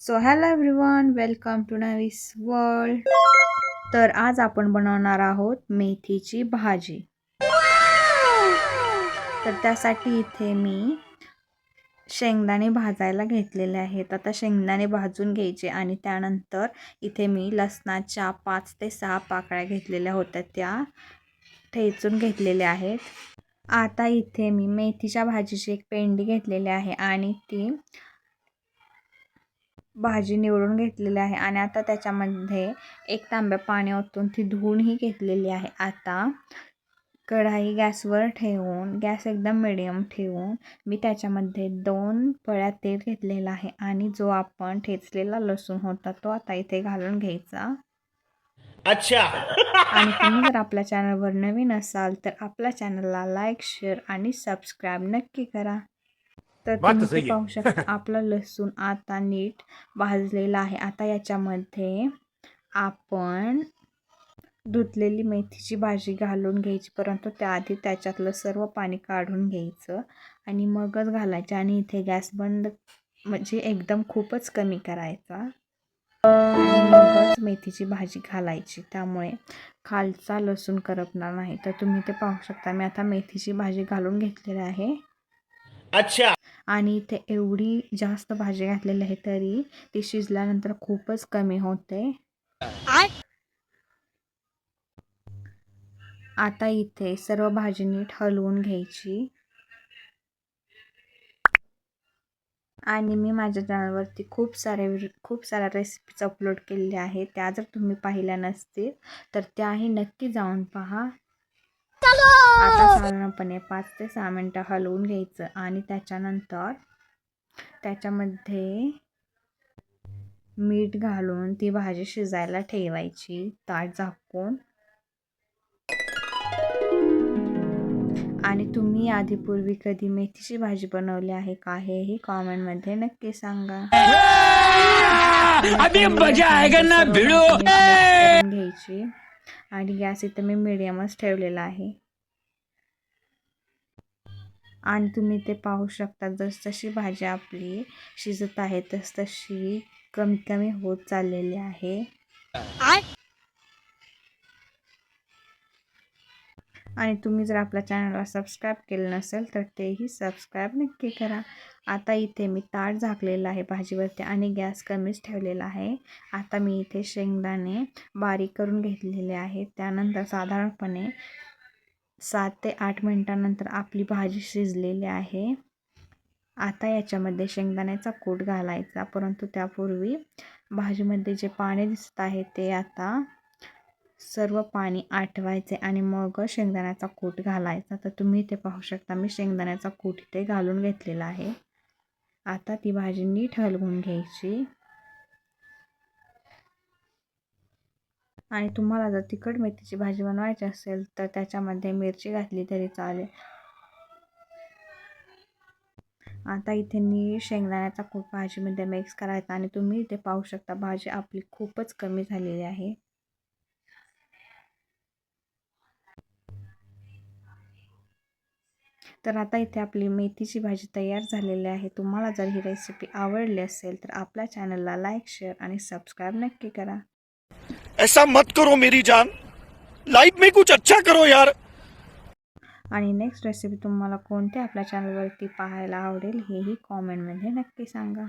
So hello everyone, welcome to Navis world. तर आज आपण बनवणार आहोत मेथीची भाजी. तर त्यासाठी इथे मी शेंगदाणे भाजायला घेतलेले आहेत. आता शेंगदाणे भाजून घ्यायचे आणि त्यानंतर इथे मी लसणाच्या 5 ते 6 पाकळ्या घेतलेल्या होत्या, त्या ठेचून घेतलेल्या आहेत. आता इथे मी मेथीच्या भाजीची एक पेंडी घेतलेली आहे आणि ती भाजी निवडून घेतलेली आहे आणि आता त्याच्यामध्ये 1 तांब्या पाणी ओतून ती धुवूनही घेतलेली आहे. आता कढाई गॅसवर ठेवून गॅस एकदम मिडियम ठेवून मी त्याच्यामध्ये 2 पळ्या तेल घेतलेला आहे आणि जो आपण ठेचलेला लसूण होता तो आता इथे घालून घ्यायचा. अच्छा. आणि तुम्ही जर आपल्या चॅनलवर नवीन असाल तर आपल्या चॅनलला लाईक, शेअर आणि सबस्क्राईब नक्की करा. तर तुम्ही ते पाहू शकता आपला लसूण आता नीट भाजलेला आहे. आता याच्यामध्ये आपण धुतलेली मेथीची भाजी घालून घ्यायची, परंतु त्याआधी त्याच्यातलं सर्व पाणी काढून घ्यायचं आणि मगच घालायचे. आणि इथे गॅस बंद म्हणजे एकदम खूपच कमी करायचा आणि मगच मेथीची भाजी घालायची, त्यामुळे खालचा लसूण करपणार नाही. तर तुम्ही ते पाहू शकता मी आता मेथीची भाजी घालून घेतलेली आहे. अच्छा. आणि इथे एवढी जास्त भाजी घातलेली आहे तरी ती शिजल्यानंतर खूपच कमी होते. आता इथे सर्व भाजी नीट हलवून घ्यायची. आणि मी माझ्या चॅनलवरती खूप साऱ्या रेसिपीज अपलोड केलेल्या आहेत. त्या जर तुम्ही पाहिल्या नसतील तर त्याही नक्की जाऊन पहा. आता साधारणपणे 5 ते 6 मिनटं हलवून घ्यायचं आणि त्याच्यानंतर त्याच्यामध्ये मीठ घालून ती भाजी शिजायला ठेवायची ताट झाकून. आणि तुम्ही आधीपूर्वी कधी मेथीची भाजी बनवली आहे का हेही कॉमेंटमध्ये नक्की सांगा. अभी मजा आएगा ना भिडो. घ्यायची आणि गॅस इथे मी मीडियमच ठेवलेला आहे. आणि तुम्ही ते पाहू शकता जसजशी भाजी आपली शिजत आहे तसतशी कमी कमी होत चाललेली आहे. आणि तुम्ही जर आपल्या चॅनलला सबस्क्राईब केलं नसेल तर तेही सबस्क्राईब नक्की करा. आता इथे मी ताट झाकलेलं आहे भाजीवरती आणि गॅस कमीच ठेवलेला आहे. आता मी इथे शेंगदाणे बारीक करून घेतलेले आहेत. त्यानंतर साधारणपणे 7 ते 8 मिनिटांनंतर आपली भाजी शिजलेली आहे. आता याच्यामध्ये शेंगदाण्याचा कूट घालायचा, परंतु त्यापूर्वी भाजीमध्ये जे पाणी दिसत आहे ते आता सर्व पाणी आटवायचे आणि मग शेंगदाण्याचा कूट घालायचा. तर तुम्ही इथे पाहू शकता मी शेंगदाण्याचा कूट इथे घालून घेतलेला आहे. आता ती भाजी नीट हलवून घ्यायची. आणि तुम्हाला जर तिखट मेथीची भाजी बनवायची असेल तर त्याच्यामध्ये मिरची घातली तरी चालेल. आता इथे नीट शेंगदाण्याचा कूट भाजीमध्ये मिक्स करायचा आणि तुम्ही इथे पाहू शकता भाजी आपली खूपच कमी झालेली आहे. तर आता इथे आपली मेथीची भाजी तयार झालेली आहे. तुम्हाला जर ही रेसिपी आवडली असेल तर आपल्या चॅनलला लाईक, शेअर आणि सबस्क्राईब नक्की करा. ऐसा मत करो मेरी जान, लाइफ में कुछ अच्छा करो यार. आणि नेक्स्ट रेसिपी तुम्हाला कोणत्या आपल्या चॅनलवरती पाहायला आवडेल हेही कॉमेंटमध्ये नक्की सांगा.